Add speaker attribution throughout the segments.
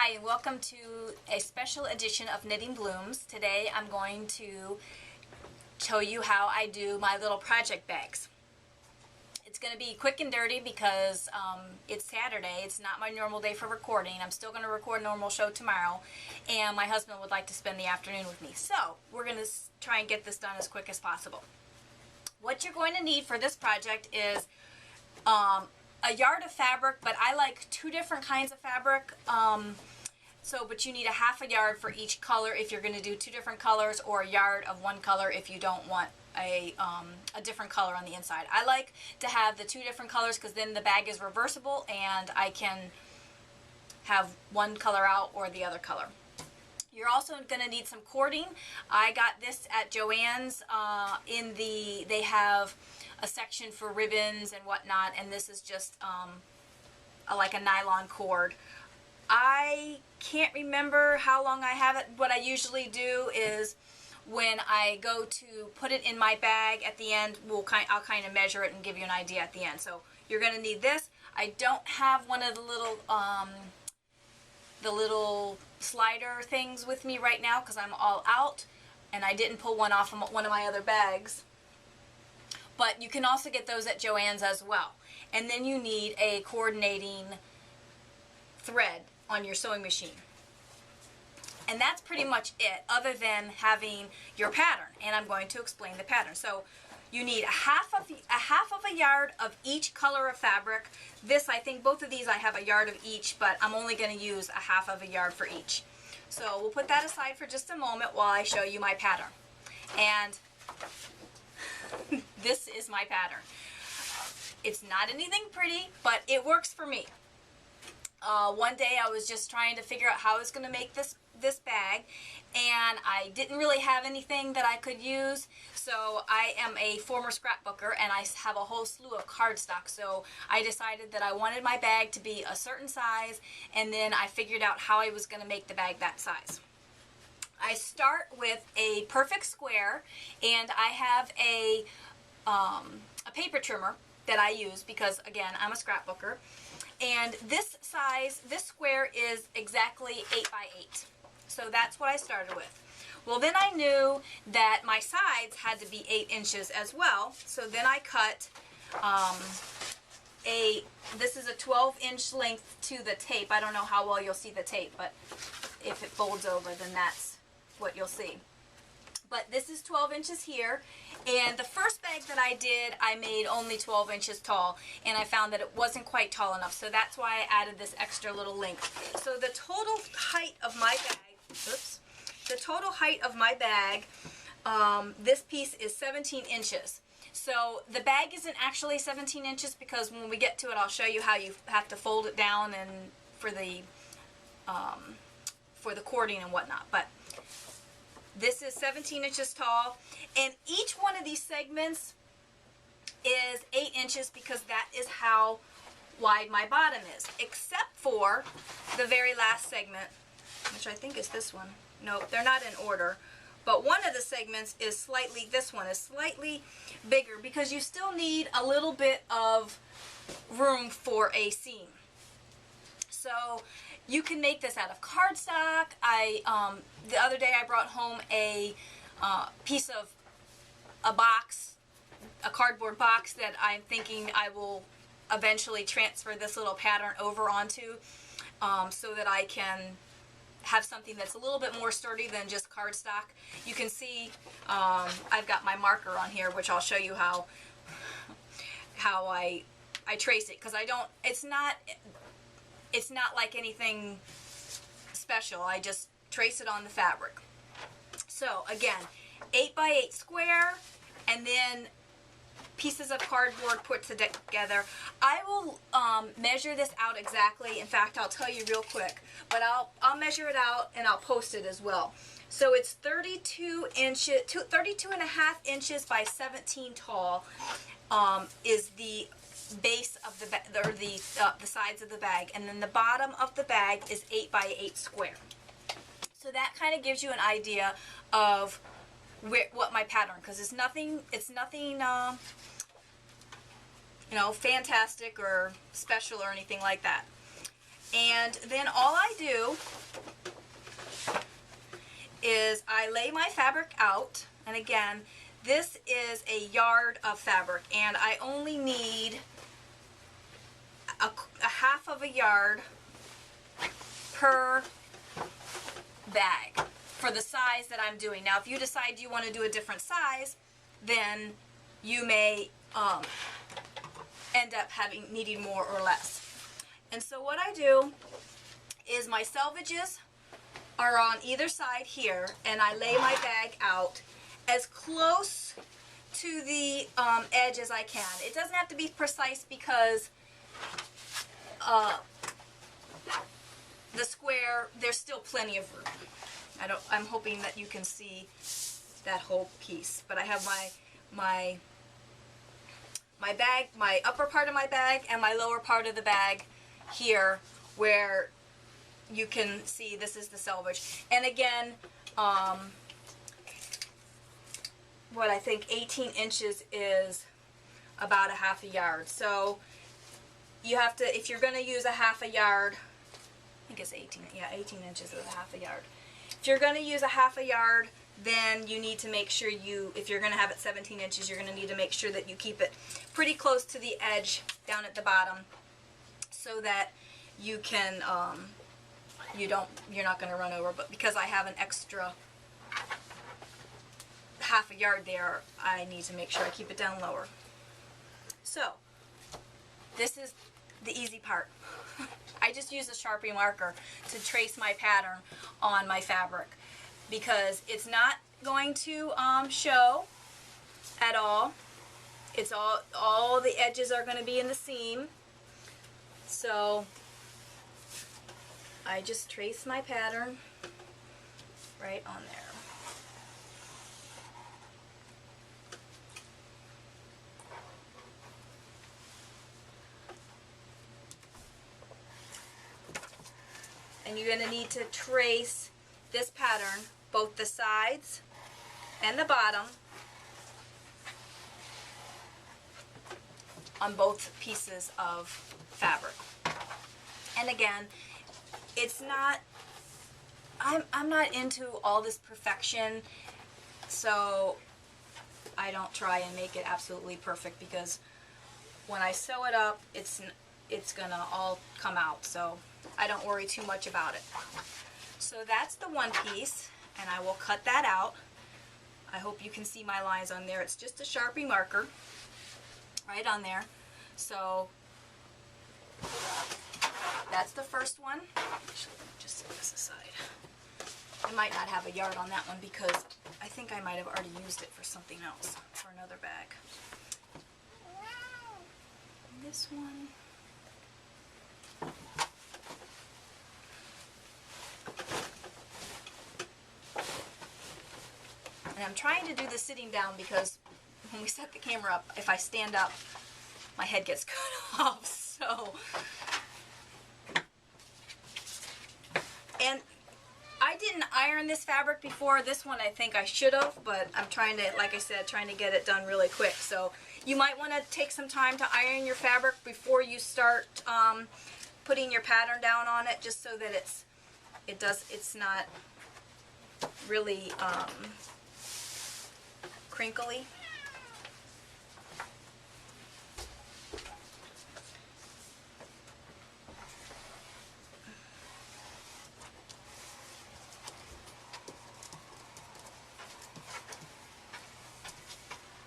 Speaker 1: Hi, and welcome to a special edition of Knitting Blooms. Today I'm going to show you how I do my little project bags. It's going to be quick and dirty because it's Saturday. It's not my normal day for recording. I'm still going to record a normal show tomorrow, and my husband would like to spend the afternoon with me. So we're going to try and get this done as quick as possible. What you're going to need for this project is a yard of fabric, but I like two different kinds of fabric. But you need a half a yard for each color if you're going to do two different colors, or a yard of one color if you don't want a different color on the inside. I like to have the two different colors because then the bag is reversible and I can have one color out or the other color. You're also going to need some cording. I got this at Joann's. They have a section for ribbons and whatnot, and this is just like a nylon cord. I can't remember how long I have it. What I usually do is when I go to put it in my bag at the end, I'll kind of measure it and give you an idea at the end. So you're going to need this. I don't have one of the little slider things with me right now because I'm all out, and I didn't pull one off from one of my other bags. But you can also get those at Joann's as well. And then you need a coordinating thread on your sewing machine. And that's pretty much it, other than having your pattern. And I'm going to explain the pattern. So you need a half of a yard of each color of fabric. This, I think both of these I have a yard of each, but I'm only going to use a half of a yard for each. So we'll put that aside for just a moment while I show you my pattern. And this is my pattern. It's not anything pretty, but it works for me. One day I was just trying to figure out how I was going to make this bag, and I didn't really have anything that I could use. So I am a former scrapbooker, and I have a whole slew of cardstock. So I decided that I wanted my bag to be a certain size, and then I figured out how I was going to make the bag that size. I start with a perfect square, and I have a paper trimmer that I use because, again, I'm a scrapbooker. And this square is exactly 8 by 8. So that's what I started with. Well, then I knew that my sides had to be 8 inches as well. So then I cut this is a 12-inch length to the tape. I don't know how well you'll see the tape, but if it folds over, then that's what you'll see. But this is 12 inches here, and the first bag that I did, I made only 12 inches tall, and I found that it wasn't quite tall enough, so that's why I added this extra little length. So the total height of my bag, this piece is 17 inches. So the bag isn't actually 17 inches because when we get to it, I'll show you how you have to fold it down and for the cording and whatnot. But this is 17 inches tall, and each one of these segments is 8 inches because that is how wide my bottom is, except for the very last segment, which I think is this one. No, they're not in order, but one of the segments is slightly, this one is slightly bigger because you still need a little bit of room for a seam. So you can make this out of cardstock. The other day I brought home a piece of a cardboard box that I'm thinking I will eventually transfer this little pattern over onto so that I can have something that's a little bit more sturdy than just cardstock. You can see I've got my marker on here, which I'll show you how I trace it, because it's not like anything special. I just trace it on the fabric. So again, 8 by 8 square, and then pieces of cardboard put together. I will measure this out exactly. In fact, I'll tell you real quick, but I'll measure it out and I'll post it as well. So it's 32 and a half inches by 17 tall is the base of the sides of the bag, and then the bottom of the bag is 8 by 8 square. So that kind of gives you an idea of what my pattern, because it's nothing fantastic or special or anything like that. And then all I do is I lay my fabric out, and again, this is a yard of fabric, and I only need a half of a yard per bag for the size that I'm doing. Now, if you decide you want to do a different size, then you may end up needing more or less. And so what I do is my selvages are on either side here, and I lay my bag out as close to the edge as I can. It doesn't have to be precise because the square, there's still plenty of room. I'm hoping that you can see that whole piece. But I have my bag, my upper part of my bag and my lower part of the bag here, where you can see this is the selvage. And again, what I think 18 inches is about a half a yard. So you have to, if you're going to use a half a yard, I think it's 18, yeah, 18 inches is a half a yard. If you're going to use a half a yard, then you need to make sure if you're going to have it 17 inches, you're going to need to make sure that you keep it pretty close to the edge down at the bottom, so that you can, you're not going to run over. But because I have an extra half a yard there, I need to make sure I keep it down lower. So this is the easy part. I just use a Sharpie marker to trace my pattern on my fabric, because it's not going to show at all. It's all the edges are going to be in the seam. So I just trace my pattern right on there. And you're going to need to trace this pattern, both the sides and the bottom, on both pieces of fabric. And again, it's not, I'm not into all this perfection, so I don't try and make it absolutely perfect, because when I sew it up, it's gonna all come out, so I don't worry too much about it. So that's the one piece, and I will cut that out. I hope you can see my lines on there. It's just a Sharpie marker right on there. So that's the first one. Actually, let me just set this aside. I might not have a yard on that one because I think I might have already used it for something else, for another bag. And this one. And I'm trying to do this sitting down because when we set the camera up, if I stand up, my head gets cut off. So, and I didn't iron this fabric before. This one I think I should have, but I'm trying to, like I said, trying to get it done really quick. So you might want to take some time to iron your fabric before you start putting your pattern down on it, just so that it's not really crinkly.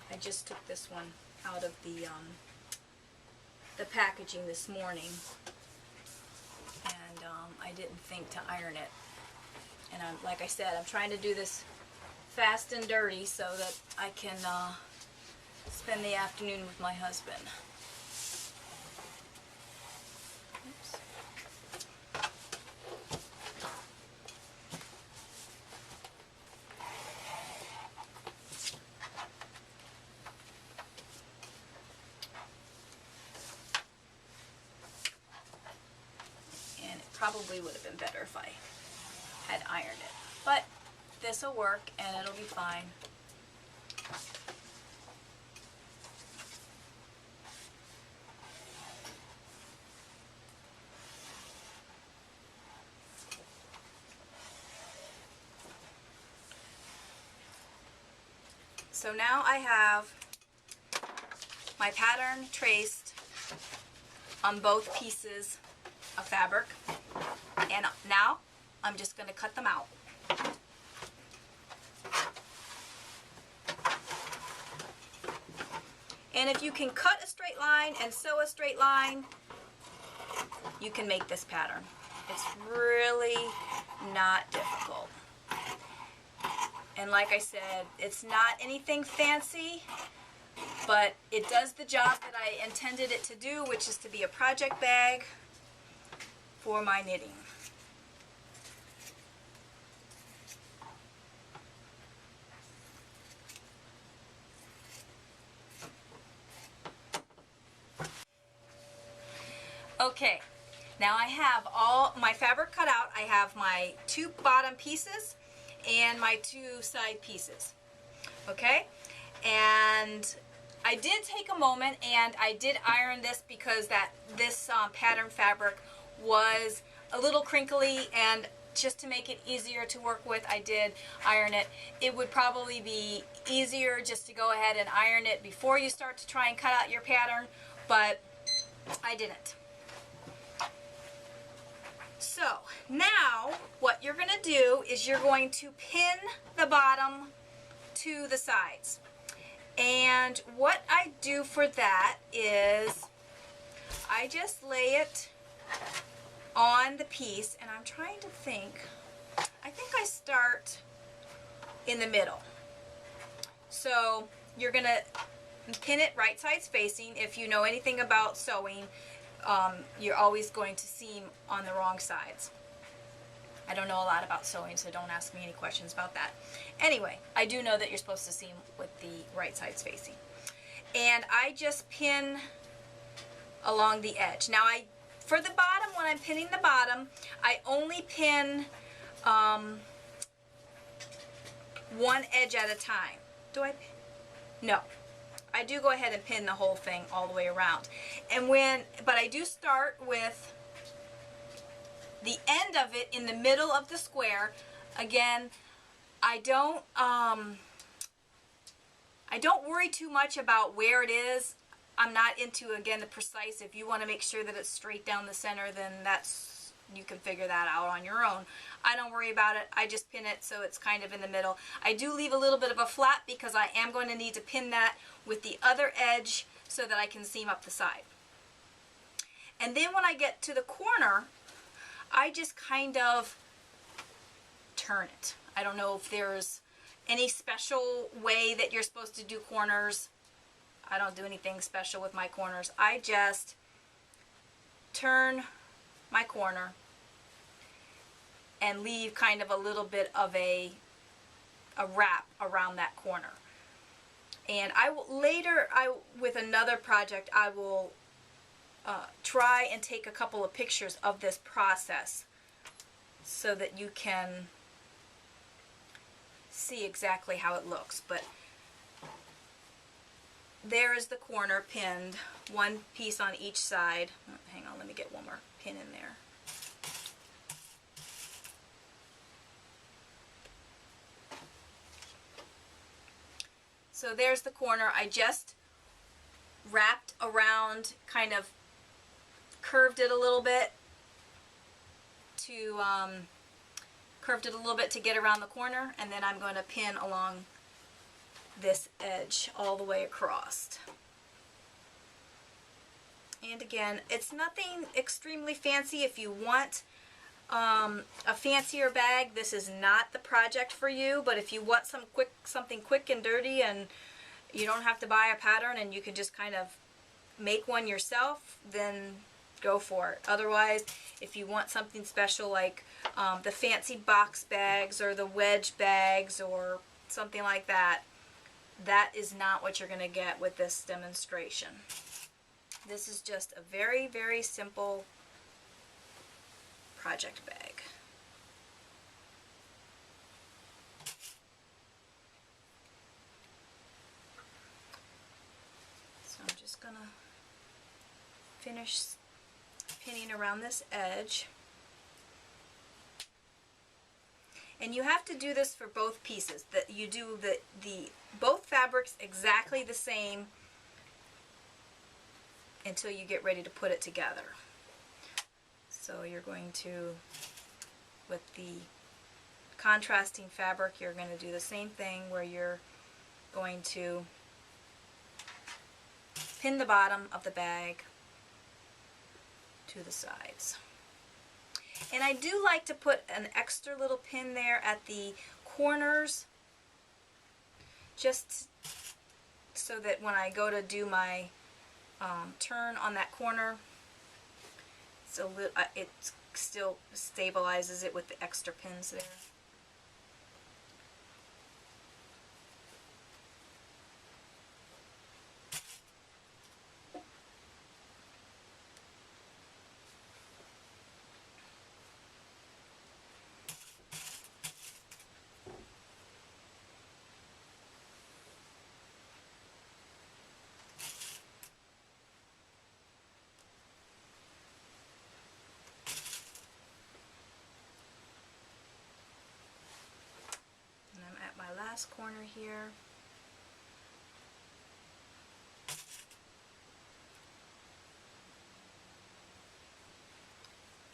Speaker 1: I just took this one out of the packaging this morning, and I didn't think to iron it. And like I said, I'm trying to do this fast and dirty so that I can spend the afternoon with my husband. Oops. And it probably would have been better if I had ironed it. But this will work and it'll be fine. So now I have my pattern traced on both pieces of fabric, and now I'm just going to cut them out. And if you can cut a straight line and sew a straight line, you can make this pattern. It's really not difficult. And like I said, it's not anything fancy, but it does the job that I intended it to do, which is to be a project bag for my knitting. Okay, now I have all my fabric cut out. I have my 2 bottom pieces and my 2 side pieces. Okay, and I did take a moment and I did iron this because this pattern fabric was a little crinkly, and just to make it easier to work with, I did iron it. It would probably be easier just to go ahead and iron it before you start to try and cut out your pattern, but I didn't. So now what you're going to do is you're going to pin the bottom to the sides. And what I do for that is I just lay it on the piece, and I'm trying to think. I think I start in the middle. So you're going to pin it right sides facing. If you know anything about sewing, you're always going to seam on the wrong sides. I don't know a lot about sewing, so don't ask me any questions about that. Anyway, I do know that you're supposed to seam with the right sides facing. And I just pin along the edge. Now, for the bottom, when I'm pinning the bottom, I only pin one edge at a time. Do I? No. I do go ahead and pin the whole thing all the way around. But I do start with the end of it in the middle of the square. Again, I don't worry too much about where it is. I'm not into, again, the precise. If you want to make sure that it's straight down the center, then you can figure that out on your own. I don't worry about it. I just pin it so it's kind of in the middle. I do leave a little bit of a flap because I am going to need to pin that with the other edge so that I can seam up the side. And then when I get to the corner, I just kind of turn it. I don't know if there's any special way that you're supposed to do corners. I don't do anything special with my corners. I just turn my corner and leave kind of a little bit of a wrap around that corner. And I will later, with another project, I will try and take a couple of pictures of this process so that you can see exactly how it looks. But there is the corner pinned, one piece on each side. Hang on, let me get one more pin in there. So there's the corner. I just wrapped around, kind of curved it a little bit to get around the corner, and then I'm going to pin along this edge all the way across. And again, it's nothing extremely fancy. If you want a fancier bag, this is not the project for you. But if you want something quick and dirty, and you don't have to buy a pattern and you can just kind of make one yourself, then go for it. Otherwise, if you want something special like the fancy box bags or the wedge bags or something like that, that is not what you're going to get with this demonstration. This is just a very, very simple project bag. So I'm just going to finish pinning around this edge. And you have to do this for both pieces. That you do the both fabrics exactly the same until you get ready to put it together. So you're going to, with the contrasting fabric, you're going to do the same thing where you're going to pin the bottom of the bag to the sides. And I do like to put an extra little pin there at the corners, just so that when I go to do my turn on that corner, it still stabilizes it with the extra pins there. Last corner here.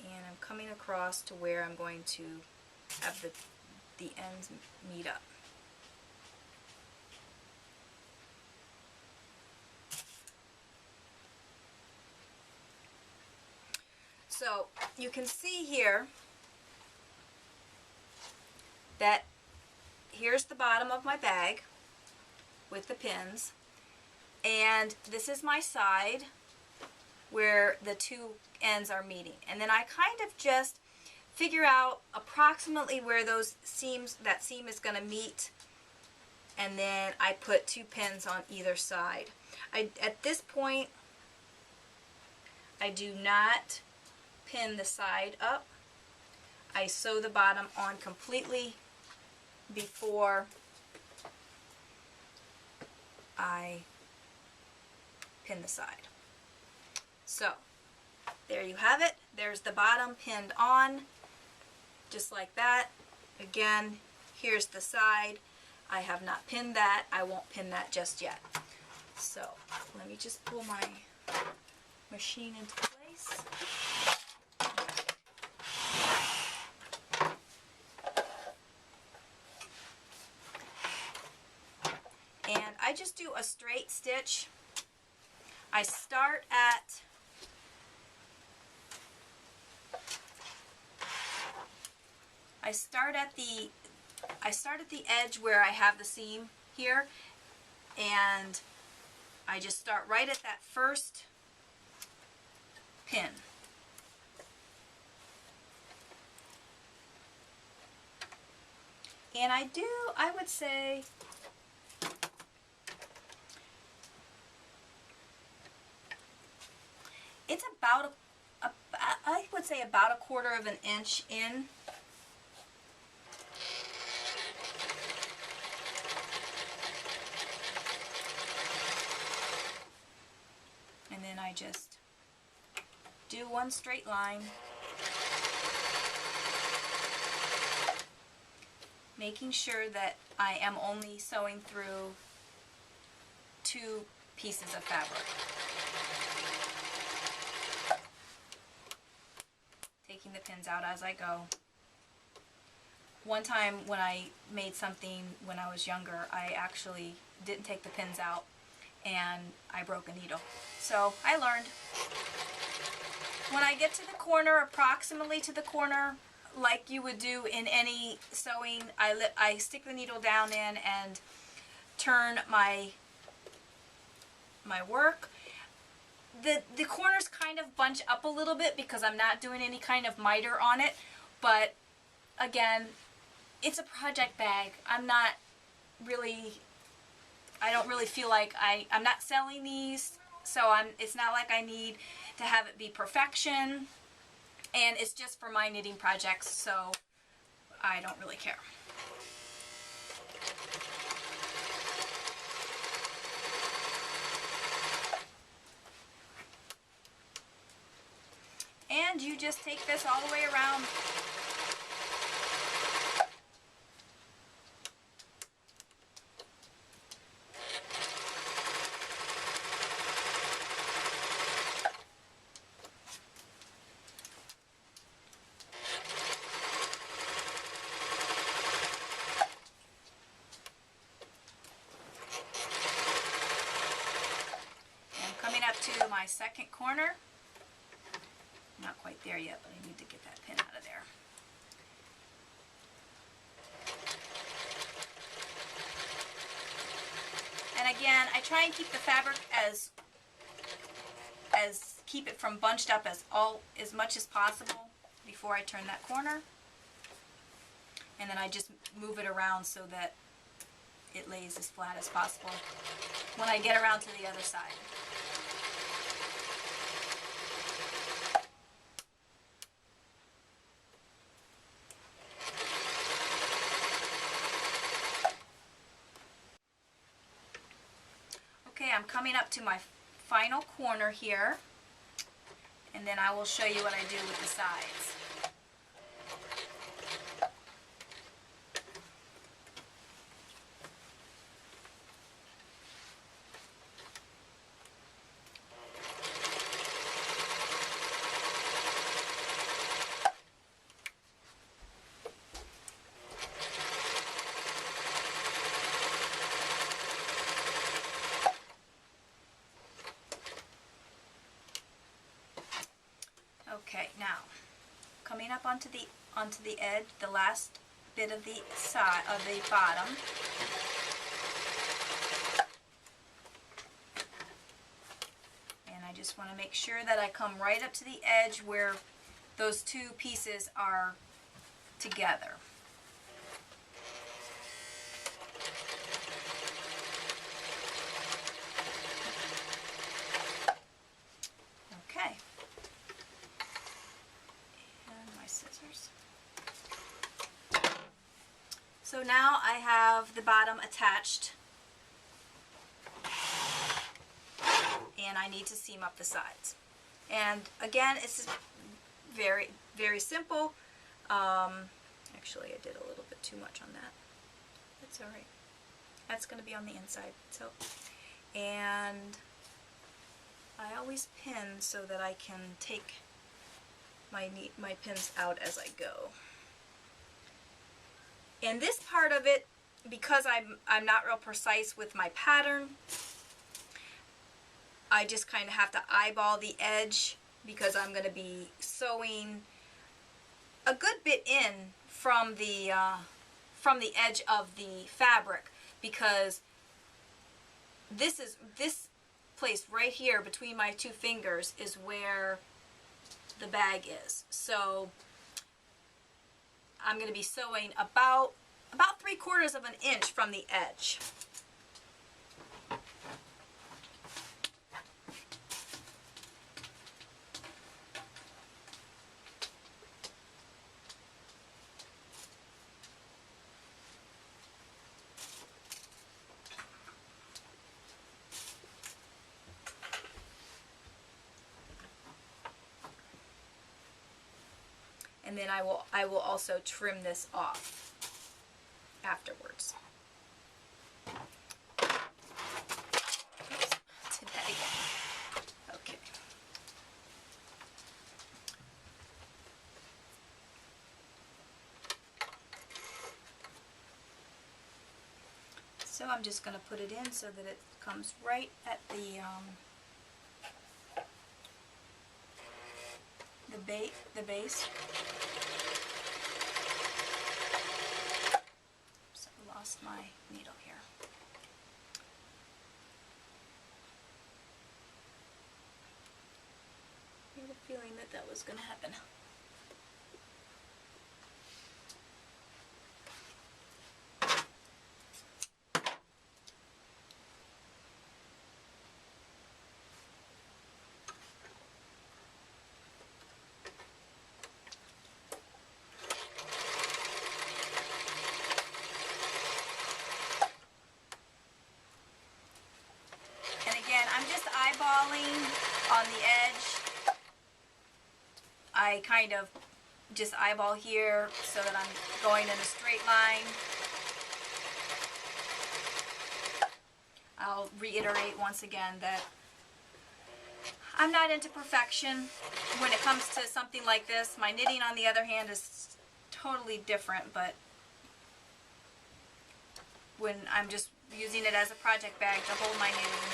Speaker 1: And I'm coming across to where I'm going to have the ends meet up. So you can see here that here's the bottom of my bag with the pins, and this is my side where the two ends are meeting. And then I kind of just figure out approximately where that seam is going to meet, and then I put 2 pins on either side. At this point, I do not pin the side up. I sew the bottom on completely before I pin the side. So there you have it. There's the bottom pinned on, just like that. Again, here's the side. I have not pinned that. I won't pin that just yet. So let me just pull my machine into place. And I just do a straight stitch. I start at the edge where I have the seam here, and I just start right at that first pin. And I would say it's about I would say about 1/4 of an inch in. And then I just do one straight line, making sure that I am only sewing through 2 pieces of fabric. Taking the pins out as I go. One time when I made something when I was younger, I actually didn't take the pins out and I broke a needle. So I learned. When I get to the corner, approximately to the corner, like you would do in any sewing, I stick the needle down in and turn my work. The corners kind of bunch up a little bit because I'm not doing any kind of miter on it, but again, it's a project bag. I don't really feel like I'm not selling these, so it's not like I need to have it be perfection, and it's just for my knitting projects, so I don't really care. And you just take this all the way around. second corner. Not quite there yet, but I need to get that pin out of there. And again, I try and keep the fabric as keep it from bunched up as much as possible before I turn that corner. And then I just move it around so that it lays as flat as possible when I get around to the other side. Okay, I'm coming up to my final corner here, and then I will show you what I do with the sides. Okay, now coming up onto the edge, the last bit of the side of the bottom. And I just want to make sure that I come right up to the edge where those two pieces are together. Okay. So now I have the bottom attached, and I need to seam up the sides. And again, it's very, very simple. Actually, I did a little bit too much on that. That's all right. That's going to be on the inside. So, and I always pin so that I can take my pins out as I go. And this part of it, because I'm not real precise with my pattern, I just kind of have to eyeball the edge because I'm going to be sewing a good bit in from the edge of the fabric, because this place right here between my two fingers is where the bag is. So I'm going to be sewing about 3/4 of an inch from the edge. And then I will also trim this off afterwards. Oops, did that again. Okay. So I'm just going to put it in so that it comes right at the base. So I lost my needle here. I had a feeling that was going to happen. I'm just eyeballing on the edge. I kind of just eyeball here so that I'm going in a straight line. I'll reiterate once again that I'm not into perfection when it comes to something like this. My knitting, on the other hand, is totally different, but when I'm just using it as a project bag to hold my knitting,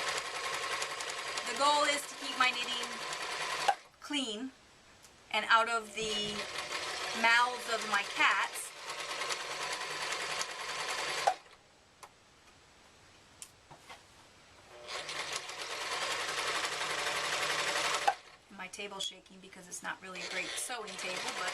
Speaker 1: The goal is to keep my knitting clean and out of the mouths of my cats. My table's shaking because it's not really a great sewing table, but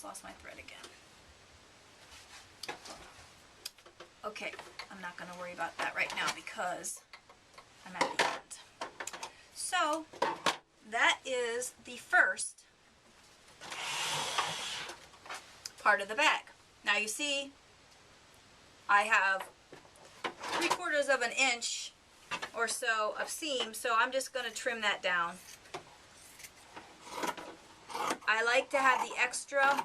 Speaker 1: lost my thread again. Okay, I'm not going to worry about that right now because I'm at the end. So that is the first part of the bag. Now you see I have 3/4 of an inch or so of seam, so I'm just going to trim that down. I like to have the extra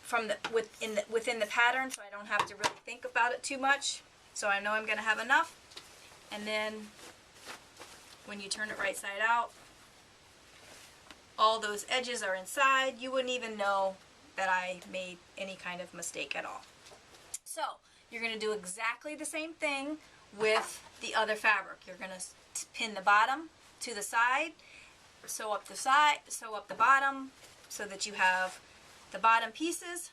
Speaker 1: from within the pattern, so I don't have to really think about it too much. So I know I'm going to have enough. And then when you turn it right side out, all those edges are inside. You wouldn't even know that I made any kind of mistake at all. So you're going to do exactly the same thing with the other fabric. You're going to pin the bottom to the side, sew up the side, sew up the bottom so that you have the bottom pieces,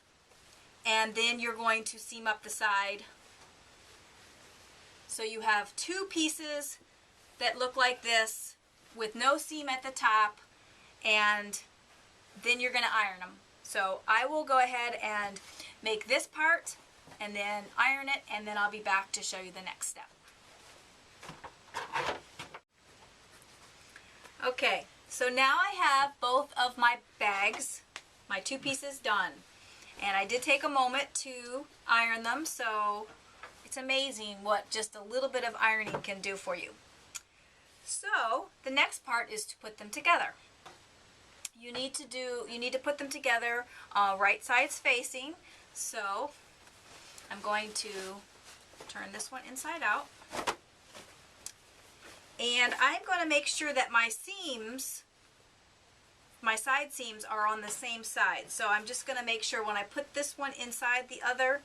Speaker 1: and then you're going to seam up the side so you have two pieces that look like this with no seam at the top, and then you're going to iron them. So I will go ahead and make this part and then iron it, and then I'll be back to show you the next step. Okay, so now I have both of my bags, my two pieces done. And I did take a moment to iron them, so it's amazing what just a little bit of ironing can do for you. So the next part is to put them together. You need to put them together right sides facing. So I'm going to turn this one inside out. And I'm going to make sure that my seams, my side seams, are on the same side. So I'm just going to make sure when I put this one inside the other,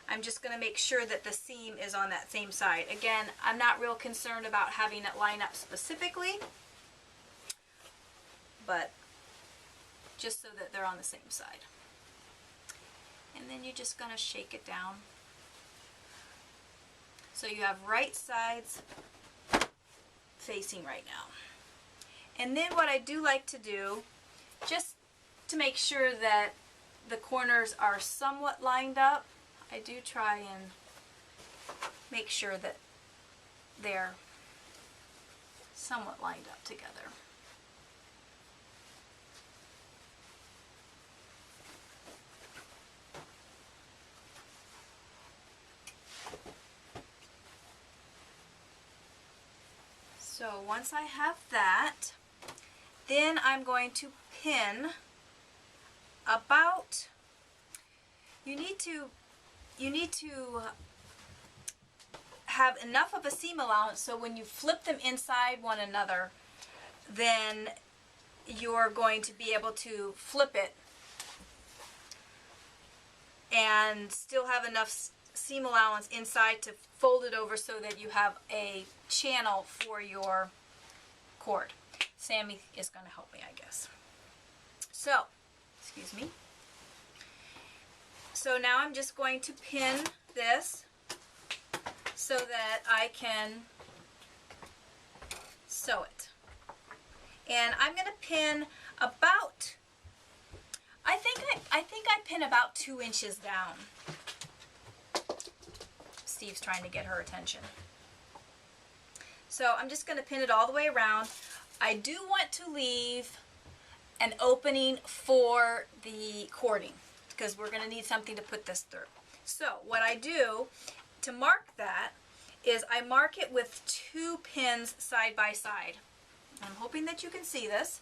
Speaker 1: I'm just going to make sure that the seam is on that same side. Again, I'm not real concerned about having it line up specifically, but just so that they're on the same side. And then you're just going to shake it down. So you have right sides facing right now. And then what I do like to do, just to make sure that the corners are somewhat lined up, I do try and make sure that they're somewhat lined up together. So once I have that, then I'm going to pin about, you need to have enough of a seam allowance so when you flip them inside one another, then you're going to be able to flip it and still have enough seam allowance inside to fold it over so that you have a channel for your cord. Sammy is going to help me, I guess. So, excuse me. So now I'm just going to pin this so that I can sew it. And I'm going to pin about, I think I pin about 2 inches down. Steve's trying to get her attention. So I'm just going to pin it all the way around. I do want to leave an opening for the cording because we're going to need something to put this through. So what I do to mark that is I mark it with 2 pins side by side. I'm hoping that you can see this.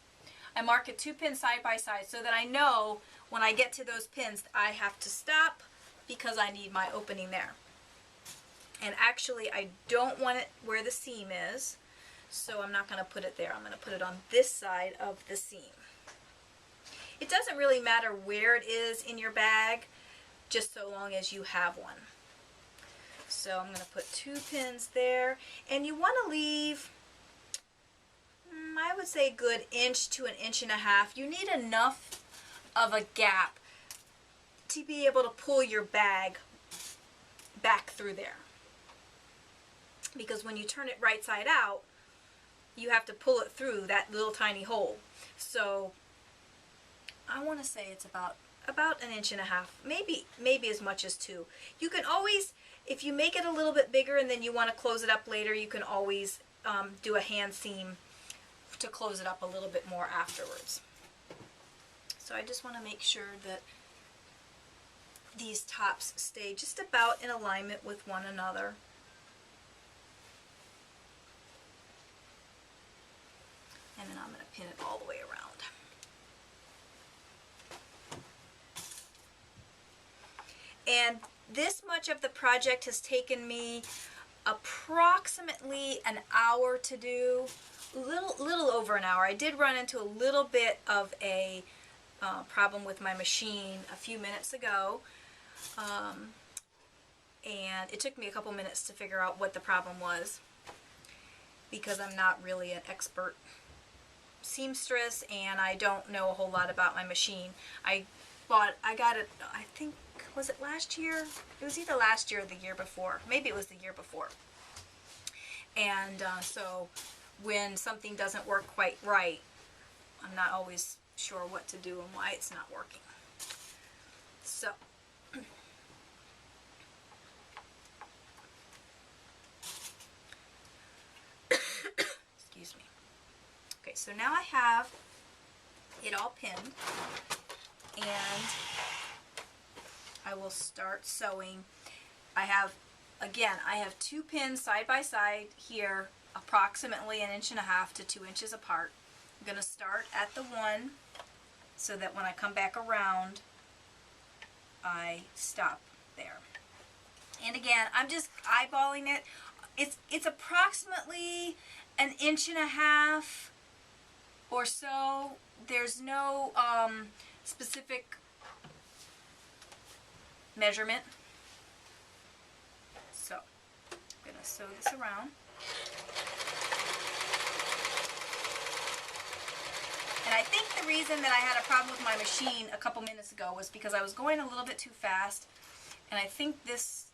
Speaker 1: I mark it 2 pins side by side so that I know when I get to those pins I have to stop because I need my opening there. And actually I don't want it where the seam is, so I'm not going to put it there. I'm going to put it on this side of the seam. It doesn't really matter where it is in your bag, just so long as you have one. So I'm going to put 2 pins there, and you want to leave, I would say, a good 1 to 1.5 inches. You need enough of a gap to be able to pull your bag back through there. Because when you turn it right side out, you have to pull it through that little tiny hole. So I want to say it's about 1.5 inches, maybe as much as 2. You can always, if you make it a little bit bigger and then you want to close it up later, you can always do a hand seam to close it up a little bit more afterwards. So I just want to make sure that these tops stay just about in alignment with one another. And then I'm going to pin it all the way around. And this much of the project has taken me approximately an hour to do, little over an hour. I did run into a little bit of a problem with my machine a few minutes ago, and it took me a couple minutes to figure out what the problem was, because I'm not really an expert seamstress and I don't know a whole lot about my machine. I got it, I think, was it last year? It was either last year or the year before. Maybe it was the year before. And so when something doesn't work quite right, I'm not always sure what to do and why it's not working. So excuse me. Okay, so now I have it all pinned, and I will start sewing. I have 2 pins side by side here, approximately 1.5 inches to 2 inches apart. I'm going to start at the one so that when I come back around, I stop there. And again, I'm just eyeballing it. It's approximately 1.5 inches or so. There's no specific measurement. So I'm going to sew this around. And I think the reason that I had a problem with my machine a couple minutes ago was because I was going a little bit too fast, and I think this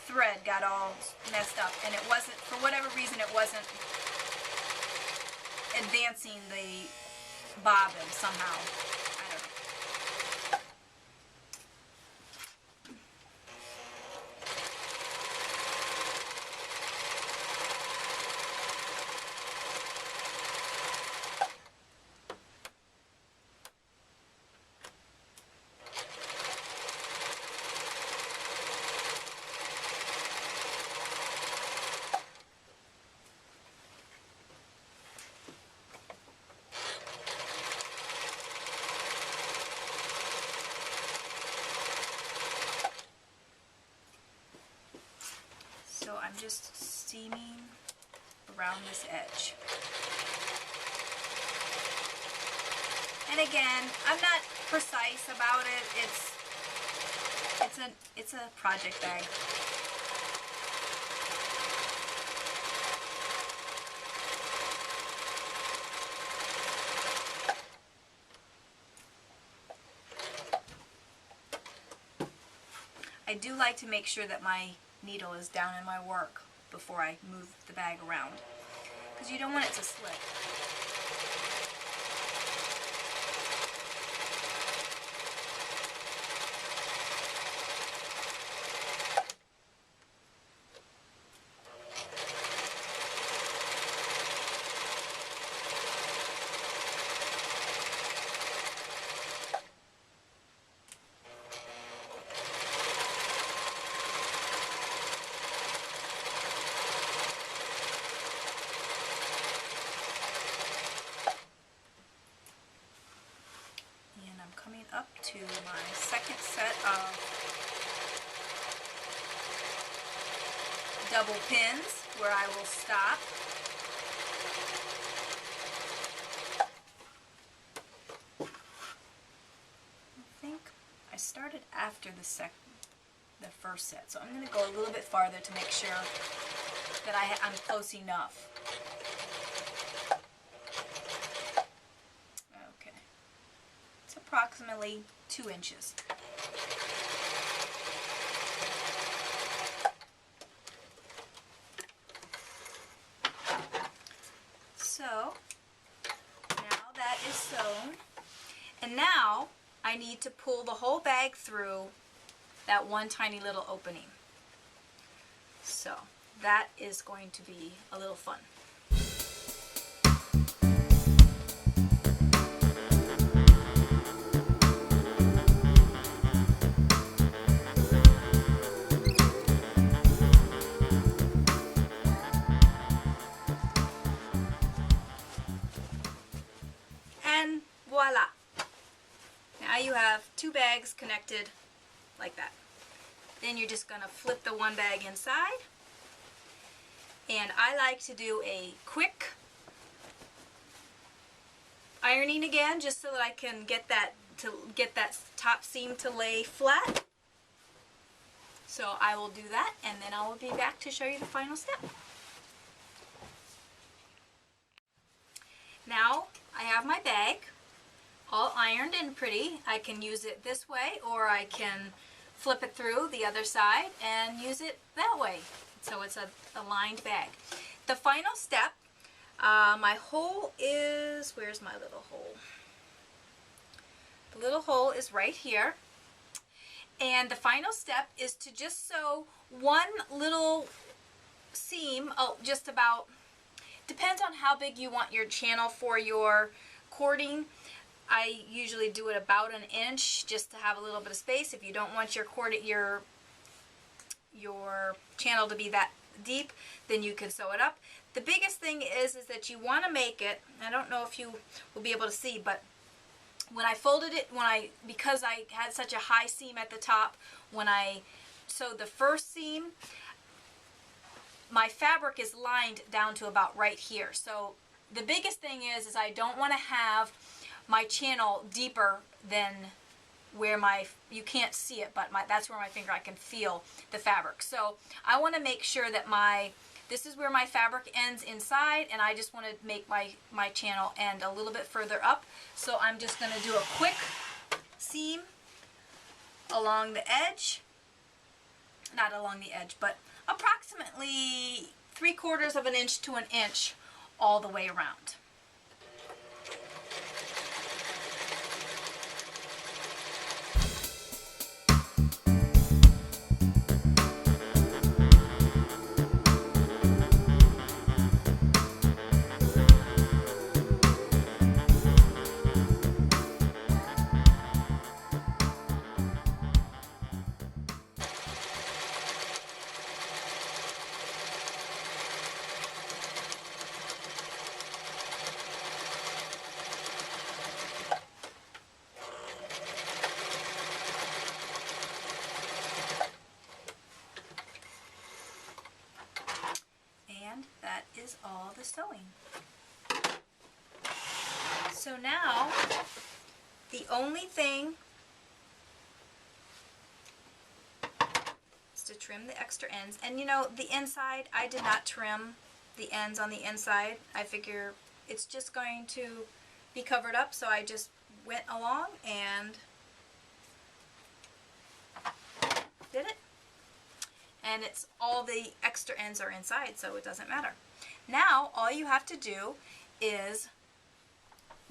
Speaker 1: thread got all messed up, and it wasn't, for whatever reason, it wasn't advancing the bobbin somehow. I don't know. So I'm just seaming around this edge. And again, I'm not precise about it. It's a project bag. I do like to make sure that my needle is down in my work before I move the bag around, because you don't want it to slip. coming up to my second set of double pins where I will stop. I think I started after the first set, so I'm going to go a little bit farther to make sure that I'm close enough. Okay, it's approximately 2 inches. So now that is sewn, and now I need to pull the whole bag through that one tiny little opening. So that is going to be a little fun. And voila! Now you have 2 bags connected like that. Then you're just going to flip the one bag inside. And I like to do a quick ironing again, just so that I can get that top seam to lay flat. So I will do that, and then I will be back to show you the final step. Now I have my bag all ironed and pretty. I can use it this way, or I can flip it through the other side and use it that way. So it's a lined bag. The final step, my hole is, where's my little hole? The little hole is right here. And the final step is to just sew one little seam, just about, depends on how big you want your channel for your cording. I usually do it about 1 inch just to have a little bit of space. If you don't want your channel to be that deep, then you can sew it up. The biggest thing is that you want to make it, I don't know if you will be able to see, but when I folded it, because I had such a high seam at the top, when I sewed the first seam, my fabric is lined down to about right here. So the biggest thing is I don't want to have my channel deeper than where you can't see it, but that's where my finger, I can feel the fabric. So I want to make sure that this is where my fabric ends inside, and I just want to make my channel end a little bit further up. So I'm just going to do a quick seam along the edge, not along the edge, but approximately 3/4 of an inch to 1 inch all the way around. That is all the sewing. So now the only thing is to trim the extra ends. And you know, the inside, I did not trim the ends on the inside. I figure it's just going to be covered up, so I just went along and did it. And it's all the extra ends are inside, so it doesn't matter. Now all you have to do is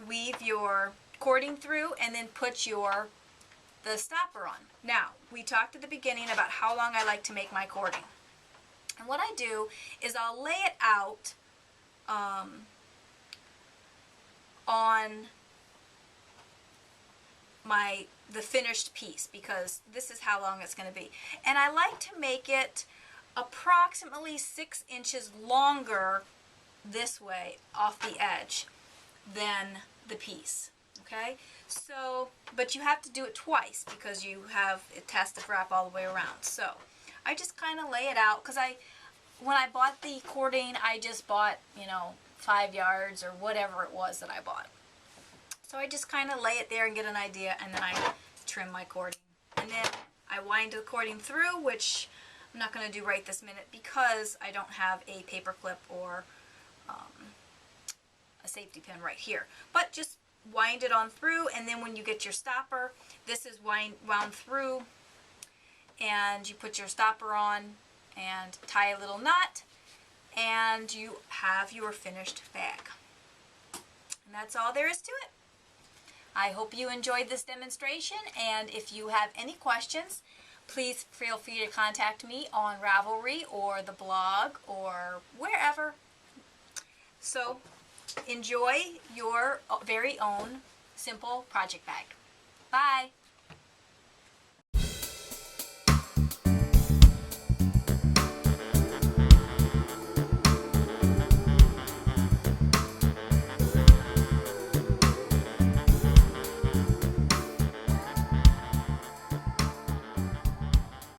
Speaker 1: weave your cording through and then put the stopper on. Now, we talked at the beginning about how long I like to make my cording. And what I do is I'll lay it out on the finished piece, because this is how long it's going to be. And I like to make it approximately 6 inches longer this way off the edge than the piece. Okay, so but you have to do it twice because you have, it has to wrap all the way around. So I just kind of lay it out, because when I bought the cording, I just bought, 5 yards or whatever it was that I bought. So I just kind of lay it there and get an idea, and then I trim my cording. And then I wind the cording through, which I'm not going to do right this minute because I don't have a paper clip or a safety pin right here. But just wind it on through, and then when you get your stopper, this is wound through, and you put your stopper on and tie a little knot, and you have your finished bag. And that's all there is to it. I hope you enjoyed this demonstration, and if you have any questions, please feel free to contact me on Ravelry or the blog or wherever. So enjoy your very own simple project bag. Bye!